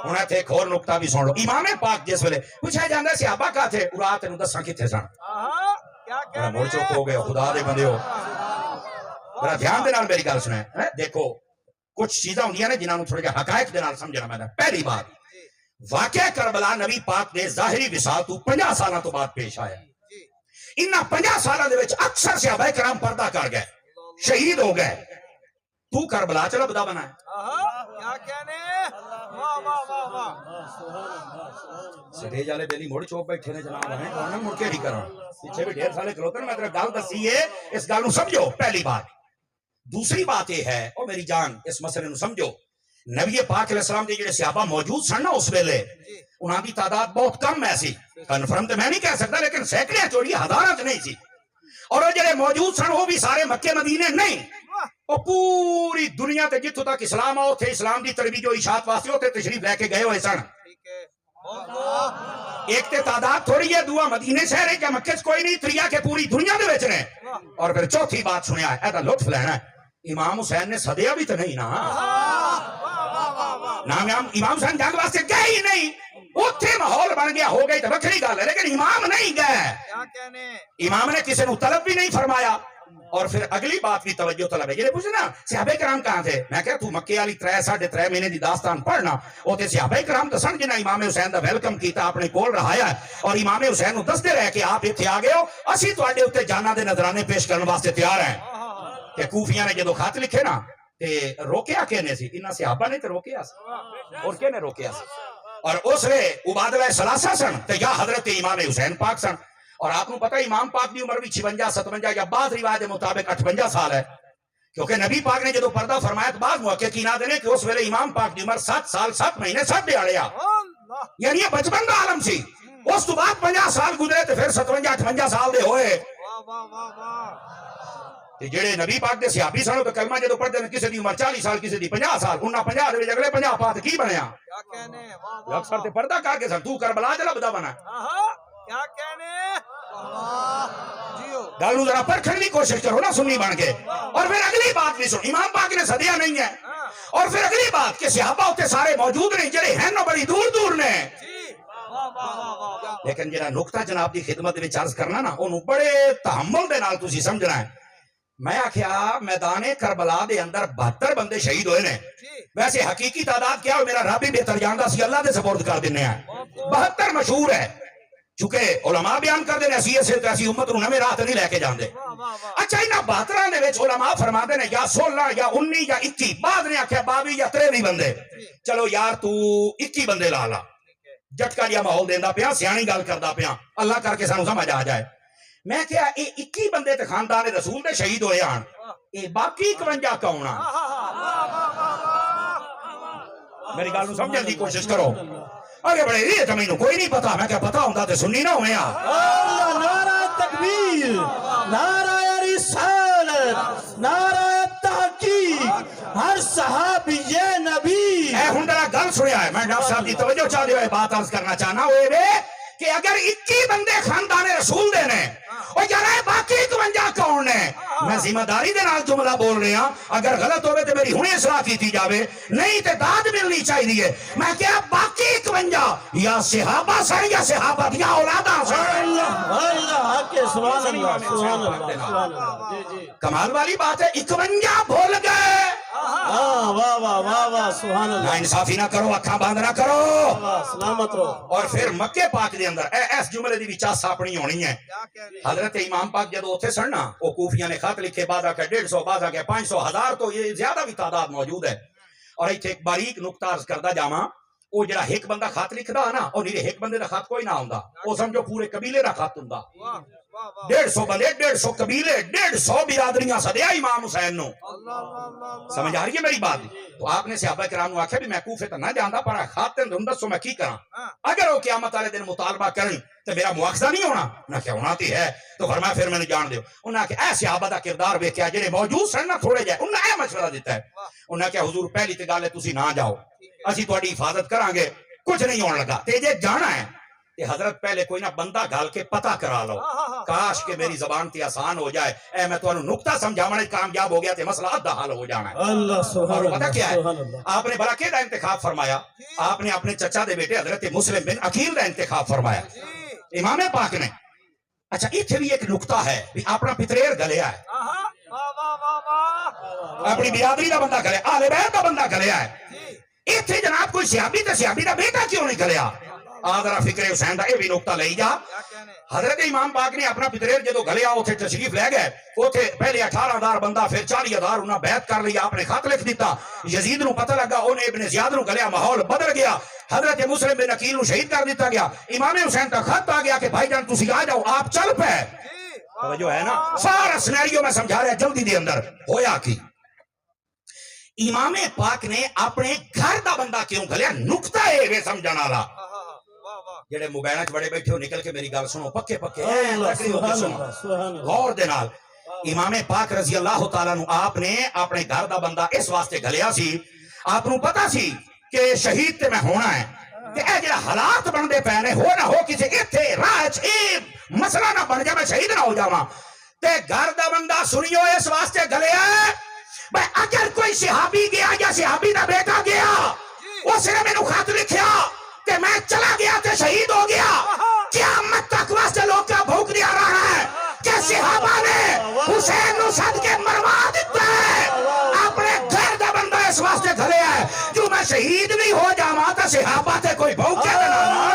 انہیں تھے ایک اور نکتہ بھی سن لو. امام پاک جس ویلے پوچھا جاندہ صحابہ کا تھے رات انہوں دساں کتھے سن. بڑا مڑ چوک ہو گئے خدا دے بندے ہو. بڑا دھیان دے نال میری گل سنیں. دیکھو کچھ چیزاں ہوندیاں نے جنہاں نوں تھوڑے جہا حقائق دے نال سمجھنا میں. پہلی بات واقعہ کربلا نبی پاک نے ظاہری وصال تو 50 سالاں تو بعد پیش آیا. انہاں 50 سالاں دے وچ اکثر صحابہ کرام پردہ کر گئے شہید ہو گئے. تو کربلا چلا بدا بنا ہے. کیا کہنے واہ واہ واہ واہ. سٹیج والے بیلی موڑ چوک بیٹھے نے جناب ہیں کون ہے مڑ کے نہیں کرا پیچھے بھی ڈھیر سالے کھلوتے ہیں. میں تیرے گل دسی ہے اس گل نو سمجھو. پہلی بات. دوسری بات یہ ہے او میری جان اس مسئلے نو سمجھو. نبی پاک علیہ السلام دے جڑے صحابہ موجود سن نا اس ویلے انہاں دی تعداد بہت کم ایسی کنفرم تو میں نہیں کہہ سکتا لیکن سینکڑے چوڑی ہزاراں چ نہیں سی. اور وہ جڑے موجود سن وہ بھی سارے مکے مدینے نہیں. وہ پوری دنیا تے جتھوں تک اسلام آؤ تھے اسلام دی ترویج و اشاعت واسطے ہوتے تشریف لے کے گئے ہوئے سن. ایک تے تعداد تھوڑی ہے دعا مدینے شہر ہے کہ مکے سے کوئی نہیں تریا کے پوری دنیا دے وچ نے. اور پھر چوتھی بات سنیا ہے ایدا لطف لینا ہے. امام حسین نے صدیہ بھی تو نہیں نا. نام امام حسین جنگ واسطے گئے ہی نہیں. اتھے ماحول بن گیا ہو گئی تو بکری گل ہے لیکن امام نہیں گئے. امام نے کسی نے طلب بھی نہیں فرمایا. اور پھر اگلی بات بھی توجہ طلب ہے. یہ پوچھے نا صحابہ کرام کہاں تھے. میں کہا تو مکے والی 3.5 مہینے دی داستان پڑھنا وہ تے صحابہ کرام تو سن جنہ امام حسین دا ویلکم کیتا اپنے کول رہایا اور امام حسین نو دستے رہے کہ آپ ایتھے آ گئے ہو اسی تواڈے اوتے جاناں دے نذرانے پیش کرنے واسطے تیار ہیں. کہ کوفیاں نے جدو خط لکھے نا تے روکیا کہنے سی انہاں صحابہ نے تے روکیا سی. اور کہنے روکیا سی. اور اس نے عبادلہ ثلاثہ سن تے یا حضرت امام حسین پاک سن. اور آپ کو پتہ امام پاک دی عمر بھی 56 57 یا بعض روایت مطابق 58 سال ہے. کیونکہ نبی پاک نے جدو پردہ فرمایا تو بعض محققین نے کہ اس ویلے امام پاک دی عمر 7 سال 7 مہینے 7 دیہڑے. یعنی یہ بچپن دا عالم سی. اس تو بعد 50 سال گزرے تے پھر 57 58 سال دے ہوئے. جڑے نبی پاک دے صحابی سن تو کلمہ جدو پڑھتے ہیں کسی دی عمر 40 سال کسی دی 50 سال انہاں 50 دے اگلے 50 پات کی بنیا. اکثر تے پردہ کر کے سن. تو کربلا چلا بدا بنا کیا کہنے گالو ذرا پرکھنے کی کوشش کرو نا سنی بن کے. اور پھر اگلی بات بھی سن امام پاک نے صدیہ نہیں ہے. اور پھر اگلی بات کہ صحابہ ہوتے سارے موجود نہیں جڑے ہیں نا بڑی دور دور نے. لیکن جڑا نقطہ جناب دی خدمت وچ عرض کرنا نا اونوں بڑے تحمل دے نال تسی سمجھنا ہے. میں آکھیا میدان کربلا دے اندر 72 بندے شہید ہوئے نے. ویسے حقیقی تعداد کیا ہو میرا رب بھی بہتر جاندا سی اللہ دے سپرد کر دنے ہیں. 72 مشہور ہے چونکہ علماء بیان کر دے حیثیت سے ایسی امت نو نویں راہ تے نہیں لے کے جاندے. اچھا انہاں 72 دے وچ علماء فرماندے نے یا 16 یا 19 یا 21 بعد نے آکھیا 22 یا 23 بندے. چلو یار تو 21 بندے لا لا. جھٹکا جیا ماحول دیندا پیا سیاںی گل کردا پیا اللہ کر کے سانو سمجھ آ جائے. میں کہیا اے 21 بندے تے خاندان رسول دے شہید ہوئے ہن اے باقی 51 کون آ. میری گل نو سمجھن دی کوشش کرو. آگے بڑھے یہ تو مینوں کوئی نہیں پتا. میں کیا پتا ہوندا تے سنی نہ ہوئے اللہ نعرہ تکبیر نعرہ رسالت نعرہ تحقیق ہر صحابی نبی. اے ہن ذرا گل سنیا ہے. میں ڈاکٹر صاحب دی توجہ چاہ دیو بات عرض کرنا چاہنا ہوئے وے کہ اگر 21 بندے خاندان رسول دے نے اور یار باقی 51 کون نے. میں ذمہ داری دے نال جملہ بول رہے ہاں اگر غلط ہوئے تو میری ہنے اصلاح کیتی جاوے نہیں تے داد ملنی چاہیے. میں کہا باقی 51 یا صحابہ سن یا صحابہ دیا اولاداں سن. اللہ کے سبحان اللہ سبحان اللہ. کمال والی بات ہے 51 بھول گئے. واہ واہ واہ واہ سبحان اللہ. نا انصافی نہ کرو اکھاں بند نہ کرو. سلامت رہو. اور پھر مکے پاک دے اندر اس جملے دی وچ اپنی ہونی ہے. حضرت امام پاک جدو اوتھے سن نا او کوفیاں نے خط لکھے بعض آ کے 150 بعض آ کے 500 1000 تو یہ زیادہ بھی تعداد موجود ہے. اور ایتھے ایک باریک نقطہ عرض کردا جاواں او جڑا ایک بندہ خط لکھدا نا او نیرے ایک بندے دا خط کوئی نہ ہوندا او سمجھو پورے قبیلے دا خط ہوندا. 150 بندے 150 قبیلے 150 برادریاں صدیا امام حسین نو. سمجھ آ رہی ہے میری بات. تو آپ نے صحابہ کرام نو آکھیا بھی میں کوفے تے نہ جاندا پر خط تے دسو میں کی کراں. اگر وہ قیامت والے دن مطالبہ کرن تے میرا مواخذہ نہیں ہونا. نہ کہ ہونا تے ہے. تو فرمایا پھر میں نے جان دیو. انہاں کہ اے صحابہ دا کردار ویکھیا جڑے موجود سن نا تھوڑے جے انہاں اے مشورہ دیتا ہے. انہاں کہ حضور پہلی تے گل ہے تسی نہ جاؤ اسی تہاڈی حفاظت کران گے کچھ نہیں ہون لگا تے جے جانا ہے کہ حضرت پہلے کوئی نہ بندہ گال کے پتہ کرا لو کاش کہ میری زبان تی آسان ہو جائے اے میں تو نکتہ سمجھاونے کامیاب ہو گیا تے مسئلہ ادھا حل ہو جانا ہے اللہ سبحان اور پتہ اللہ کیا ہے سبحان اللہ آپ نے بڑا کہ دا انتخاب فرمایا آپ نے اپنے چچا دے بیٹے حضرت مسلم بن عقیل دا انتخاب فرمایا امام پاک نے اچھا اتھے بھی ایک نکتہ ہے بھی اپنا پتریر گلیا ہے واہ واہ واہ واہ اپنی برادری دا بندہ گلیا آل بیت دا بندہ گلیا ہے اتھے جناب کوئی صحابی تے صحابی دا بیٹا کیوں نہیں گلیا آدھرا فکر حسین دا اے بھی نکتہ لئی جا کیا کہنے حضرت امام پاک نے اپنا پتریر جدو گلیا اتھے تشریف لے گئے اتھے پہلے 18,000 بندہ پھر 40,000 انہاں بیعت کر لیا آپ نے خط لکھ دیتا یزید نو پتہ لگا انہیں ابن زیاد نو گلیا ماحول بدل گیا حضرت مسلم بن عقیل نو شہید کر دیتا گیا امام حسین کا خط آ گیا کہ بھائی جان تسی آ جاؤ آپ چل پے توجہ ہے نا سارا سینیریو میں سمجھا رہا ہے جلدی دے اندر ہویا کی امام پاک نے اپنے گھر دا بندہ کیوں گلیا نکتہ ہے وہ سمجھانا لا واہ واہ جڑے موبائل وچ بڑے بیٹھے ہو نکل کے میری گل سنو پکے پکے اللہ تکلیف ہو کے سبحان سنو اللہ سبحان اللہ غور دے نال امام پاک رضی اللہ تعالیٰ نو آپ نے اپنے گھر دا بندہ اس واسطے گلیا سی آپ نو پتا سی کہ شہید تے میں ہونا ہے کہ اے جڑا حالات بندے پہنے ہو نہ ہو کسی اتھے راج مسئلہ نہ بن جا میں شہید نہ ہو جاواں تے گھر دا بندہ سنیو اس واسطے گلیا ہے بھئی اگر کوئی صحابی گیا یا صحابی دا بیٹا گیا اس نے میں نو خط لکھیا کہ میں چلا گیا تے شہید ہو گیا قیامت تک واسطے لوگ کا بھوک دیا رہا ہے کہ صحابہ نے حسین نو صد کے مروا دیتا ہے اپنے گھر دا بندہ اس واسطے گھلے ہے جو میں شہید نہیں ہو جاواں تے صحابہ تے کوئی بھوک کے دینا